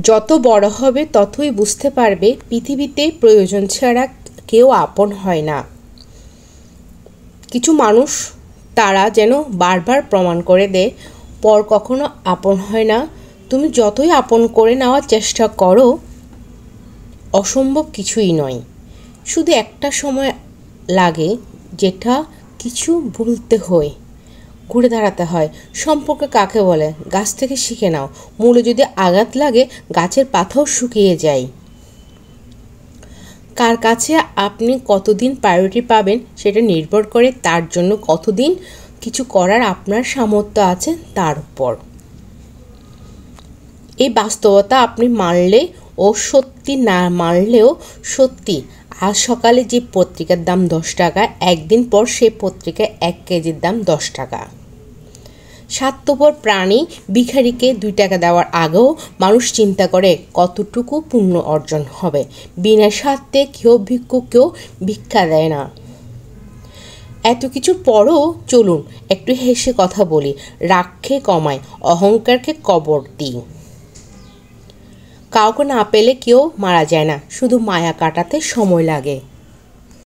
যত বড় হবে ততই বুঝতে পারবে পৃথিবীতে প্রয়োজন ছাড়া কেউ আপন হয় না। কিছু মানুষ তারা যেন বারবার প্রমাণ করে দেয় পর কখনো আপন হয় না। তুমি যতই আপন করে নেওয়ার চেষ্টা করো, অসম্ভব কিছুই নয়। শুধু একটা সময় লাগে যেটা কিছু ভুলতে হয়, ঘুরে দাঁড়াতে হয়। সম্পর্ক কাকে বলে গাছ থেকে শিখে নাও। মূলে যদি আঘাত লাগে গাছের পাতাও শুকিয়ে যায়। কার কাছে আপনি কতদিন প্রায়োরিটি পাবেন সেটা নির্ভর করে তার জন্য কতদিন কিছু করার আপনার সামর্থ্য আছে তার উপর। এই বাস্তবতা আপনি মানলে ও সত্যি, না মানলেও সত্যি। আজ সকালে যে পত্রিকার দাম 10 টাকা, একদিন পর সেই পত্রিকায় 1 কেজির দাম 10 টাকা। স্বার্থপর প্রাণী ভিখারিকে 2 টাকা দেওয়ার আগেও মানুষ চিন্তা করে কতটুকু পুণ্য অর্জন হবে। বিনা স্বার্থে কেউ ভিক্ষুককেও ভিক্ষা দেয় না। এত কিছুর পরও চলুন একটু হেসে কথা বলি। রাগকে কমায়, অহংকারকে কবর দিই। কাউকে না পেলে কেউ মারা যায় না, শুধু মায়া কাটাতে সময় লাগে।